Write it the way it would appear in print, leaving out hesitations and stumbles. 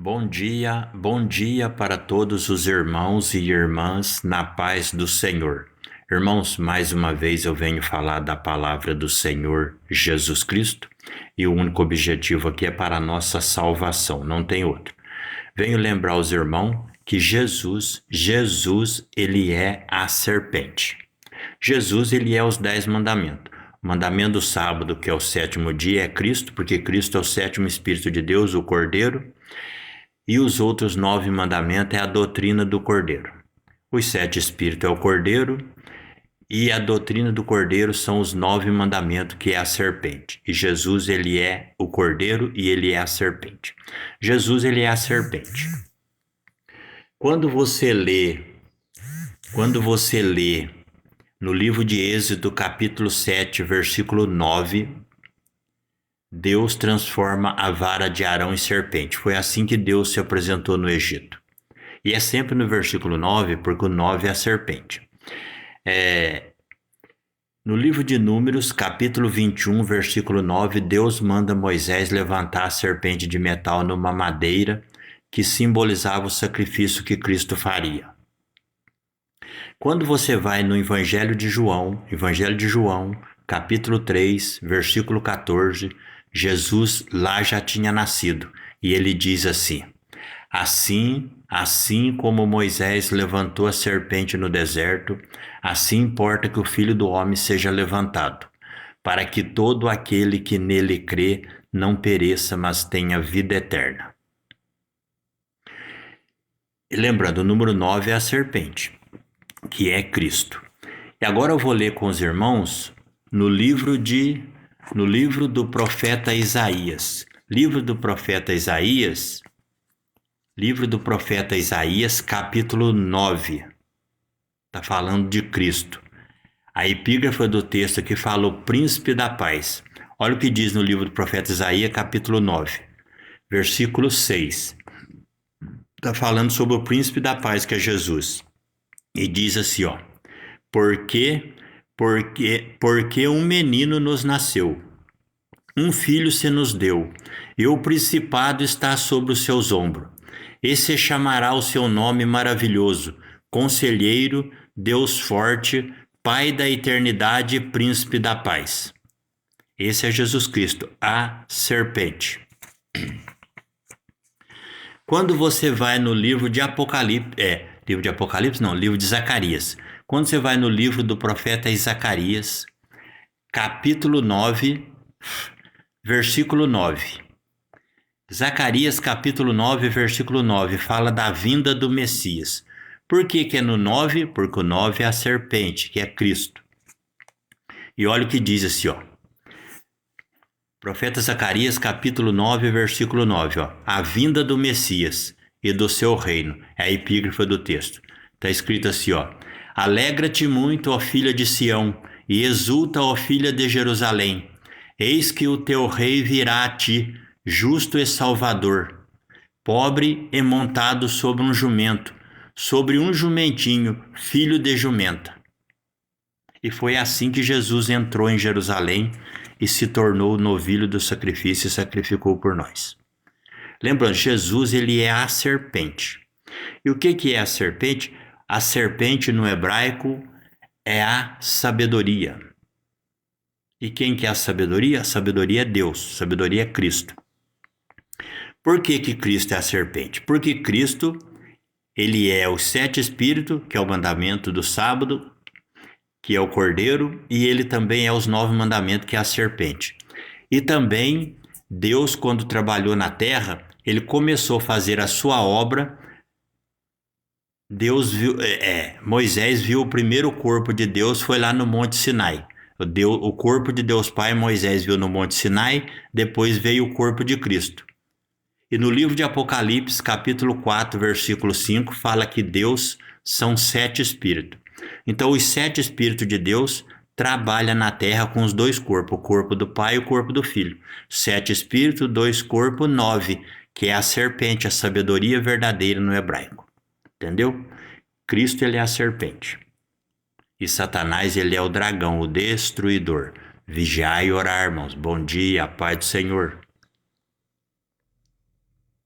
Bom dia para todos os irmãos e irmãs na paz do Senhor. Irmãos, mais uma vez eu venho falar da palavra do Senhor Jesus Cristo e o único objetivo aqui é para a nossa salvação, não tem outro. Venho lembrar os irmãos que Jesus, ele é a serpente. Jesus, ele é os 10 mandamentos. O mandamento do sábado, que é o 7º dia, é Cristo, porque Cristo é o 7º Espírito de Deus, o Cordeiro. E os outros 9 mandamentos é a doutrina do Cordeiro. Os 7 Espíritos é o Cordeiro e a doutrina do Cordeiro são os 9 mandamentos, que é a serpente. E Jesus, ele é o Cordeiro e ele é a serpente. Jesus, ele é a serpente. Quando você lê no livro de Êxodo, capítulo 7, versículo 9, Deus transforma a vara de Arão em serpente. Foi assim que Deus se apresentou no Egito. E é sempre no versículo 9, porque o 9 é a serpente. No livro de Números, capítulo 21, versículo 9, Deus manda Moisés levantar a serpente de metal numa madeira que simbolizava o sacrifício que Cristo faria. Quando você vai no Evangelho de João, capítulo 3, versículo 14, Jesus lá já tinha nascido e ele diz assim: assim como Moisés levantou a serpente no deserto, assim importa que o Filho do Homem seja levantado, para que todo aquele que nele crê não pereça, mas tenha vida eterna. E lembrando, o número 9 é a serpente, que é Cristo. E agora eu vou ler com os irmãos no livro do profeta Isaías. Livro do profeta Isaías, capítulo 9. Está falando de Cristo. A epígrafe do texto aqui fala o príncipe da paz. Olha o que diz no livro do profeta Isaías, capítulo 9, versículo 6. Está falando sobre o príncipe da paz, que é Jesus. E diz assim, ó: Porque um menino nos nasceu, um filho se nos deu, e o principado está sobre os seus ombros. E se chamará o seu nome maravilhoso, Conselheiro, Deus forte, Pai da eternidade e Príncipe da paz. Esse é Jesus Cristo, a serpente. Quando você vai no livro de Zacarias. Quando você vai no livro do profeta Zacarias, capítulo 9, versículo 9. Zacarias, capítulo 9, versículo 9, fala da vinda do Messias. Por que é no 9? Porque o 9 é a serpente, que é Cristo. E olha o que diz assim, ó. Profeta Zacarias, capítulo 9, versículo 9, ó. A vinda do Messias e do seu reino. É a epígrafe do texto. Está escrito assim, ó: Alegra-te muito, ó filha de Sião, e exulta, ó filha de Jerusalém. Eis que o teu rei virá a ti, justo e salvador, pobre e montado sobre um jumento, sobre um jumentinho, filho de jumenta. E foi assim que Jesus entrou em Jerusalém e se tornou o novilho do sacrifício e sacrificou por nós. Lembrando, Jesus, ele é a serpente. E o que é a serpente? A serpente no hebraico é a sabedoria. E quem que é a sabedoria? A sabedoria é Deus, a sabedoria é Cristo. Por que Cristo é a serpente? Porque Cristo, ele é os 7 Espíritos, que é o mandamento do sábado, que é o Cordeiro, e ele também é os 9 mandamentos, que é a serpente. E também Deus, quando trabalhou na terra, ele começou a fazer a sua obra. Moisés viu o primeiro corpo de Deus, foi lá no Monte Sinai. O corpo de Deus Pai, Moisés viu no Monte Sinai, depois veio o corpo de Cristo. E no livro de Apocalipse, capítulo 4, versículo 5, fala que Deus são 7 Espíritos. Então, os 7 Espíritos de Deus trabalham na terra com os 2 corpos, o corpo do Pai e o corpo do Filho. 7 Espíritos, 2 corpos, 9, que é a serpente, a sabedoria verdadeira no hebraico. Entendeu? Cristo, ele é a serpente. E Satanás, ele é o dragão, o destruidor. Vigiai e orar, irmãos. Bom dia, a paz do Senhor.